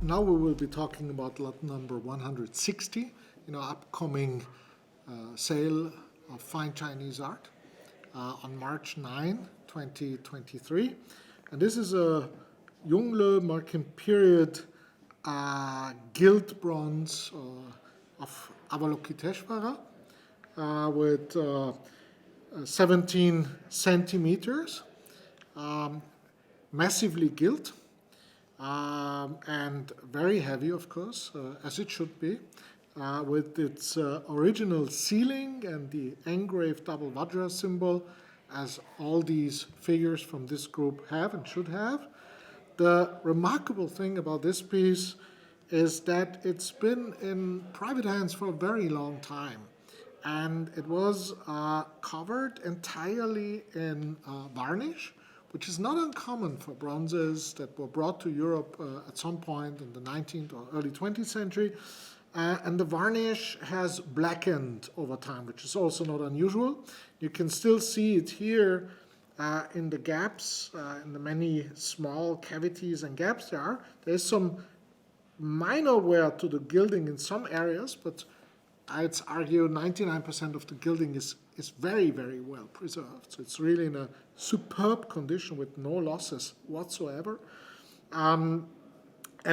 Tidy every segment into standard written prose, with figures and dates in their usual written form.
now we will be talking about lot number 160, upcoming sale of fine Chinese art on March 9, 2023. And this is a Yongle marking period Gilt-Bronze of Avalokiteshvara with 17 centimeters, massively gilt, and very heavy, of course, as it should be, with its original ceiling and the engraved double Vajra symbol, as all these figures from this group have and should have. The remarkable thing about this piece is that it's been in private hands for a very long time, and it was covered entirely in varnish, which is not uncommon for bronzes that were brought to Europe at some point in the 19th or early 20th century. And the varnish has blackened over time, which is also not unusual. You can still see it here in the gaps, in the many small cavities and gaps there are. There's some minor wear to the gilding in some areas, but I'd argue 99% of the gilding is very, very well preserved. So it's really in a superb condition with no losses whatsoever. And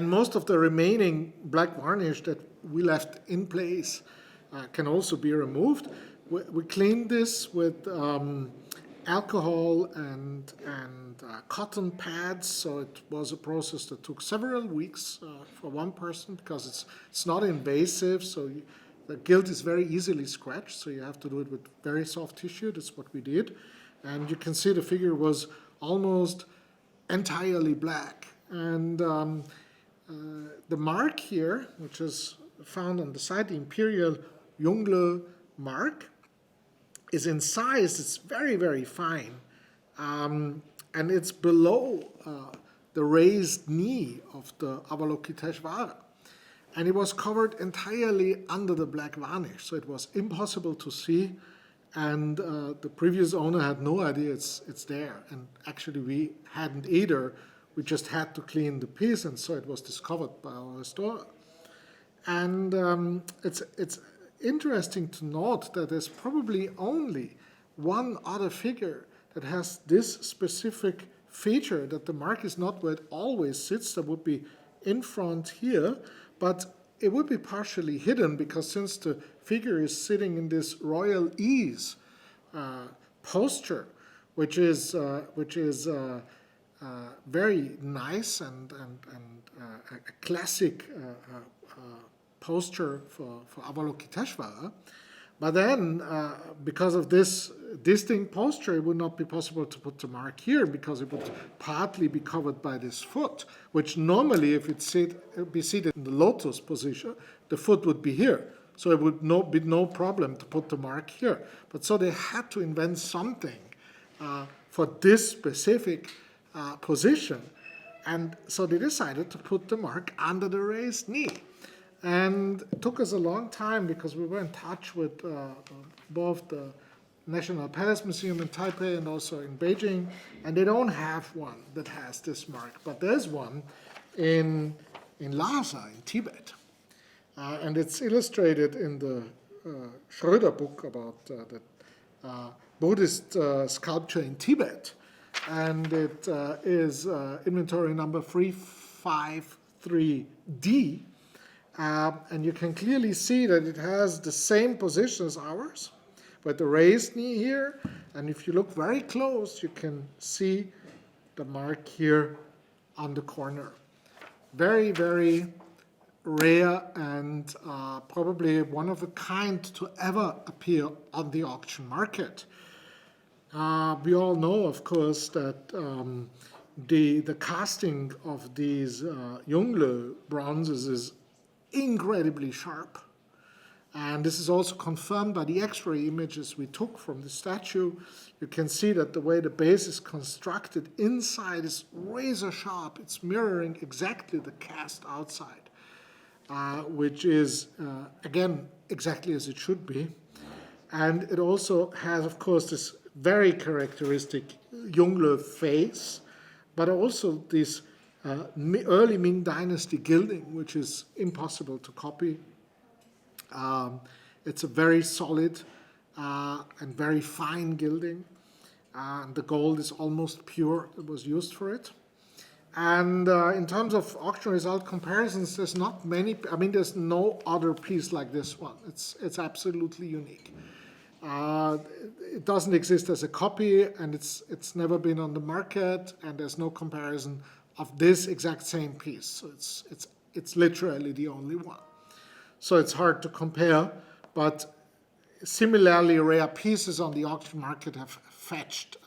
most of the remaining black varnish that we left in place can also be removed. We cleaned this with alcohol and cotton pads, so it was a process that took several weeks for one person, because it's not invasive, so the gilt is very easily scratched, so you have to do it with very soft tissue. That's what we did. And you can see the figure was almost entirely black. And the mark here, which is found on the side, the Imperial Yongle mark, is in size. It's very, very fine. And it's below the raised knee of the Avalokiteshvara. And it was covered entirely under the black varnish, so it was impossible to see. And the previous owner had no idea it's there. And actually, we hadn't either. We just had to clean the piece, and so it was discovered by our restorer. And it's interesting to note that there's probably only one other figure that has this specific feature, that the mark is not where it always sits. That would be in front here, but it would be partially hidden, because since the figure is sitting in this royal ease posture, which is very nice and a classic posture for Avalokiteshvara. But then, because of this distinct posture, it would not be possible to put the mark here, because it would partly be covered by this foot, which normally, if it be seated in the lotus position, the foot would be here. So it would be no problem to put the mark here. But so they had to invent something for this specific position. And so they decided to put the mark under the raised knee. And it took us a long time, because we were in touch with both the National Palace Museum in Taipei and also in Beijing, and they don't have one that has this mark. But there's one in Lhasa, in Tibet. And it's illustrated in the Schröder book about the Buddhist sculpture in Tibet. And it is inventory number 353D. And you can clearly see that it has the same position as ours, with the raised knee here. And if you look very close, you can see the mark here on the corner. Very, very rare, and probably one of a kind to ever appear on the auction market. We all know, of course, that the casting of these Yongle bronzes is incredibly sharp. And this is also confirmed by the X-ray images we took from the statue. You can see that the way the base is constructed inside is razor sharp. It's mirroring exactly the cast outside, which is, again, exactly as it should be. And it also has, of course, this very characteristic Yongle face, but also this early Ming Dynasty gilding, which is impossible to copy. It's a very solid and very fine gilding. And the gold is almost pure that was used for it. And in terms of auction result comparisons, there's not many, I mean, there's no other piece like this one. It's absolutely unique. It doesn't exist as a copy, and it's never been on the market, and there's no comparison of this exact same piece. So it's literally the only one. So it's hard to compare, but similarly rare pieces on the auction market have fetched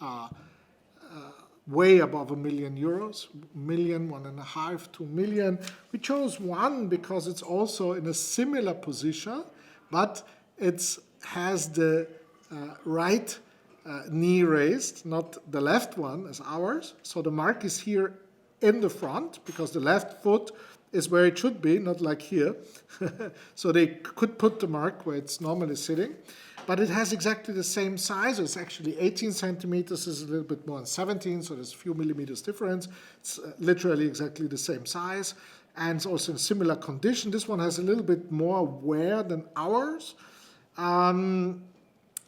way above €1 million, 1 million, 1.5, 2 million. We chose one because it's also in a similar position, but it has the right knee raised, not the left one as ours. So the mark is here in the front because the left foot is where it should be, not like here. So they could put the mark where it's normally sitting. But it has exactly the same size. It's actually 18 centimeters. It's a little bit more than 17, so there's a few millimeters difference. It's literally exactly the same size. And it's also in similar condition. This one has a little bit more wear than ours. And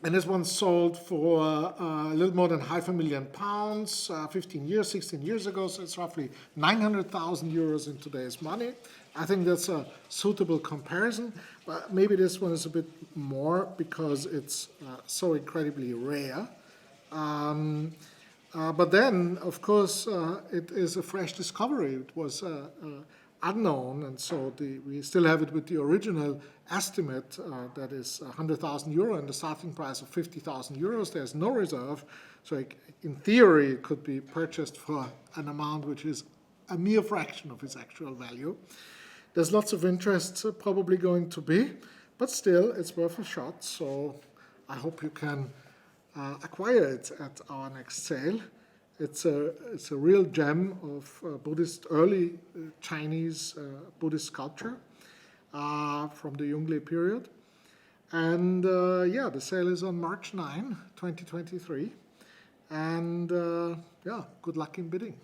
this one sold for a little more than £500,000, 16 years ago. So it's roughly 900,000 euros in today's money. I think that's a suitable comparison. But maybe this one is a bit more because it's so incredibly rare. But then, of course, it is a fresh discovery. It was unknown, and so we still have it with the original estimate that is €100,000 and the starting price of €50,000. There's no reserve, so in theory it could be purchased for an amount which is a mere fraction of its actual value. There's lots of interest probably going to be, but still it's worth a shot, so I hope you can acquire it at our next sale. It's a real gem of Buddhist, early Chinese Buddhist sculpture from the Yongle period. And yeah, the sale is on March 9, 2023. And yeah, good luck in bidding.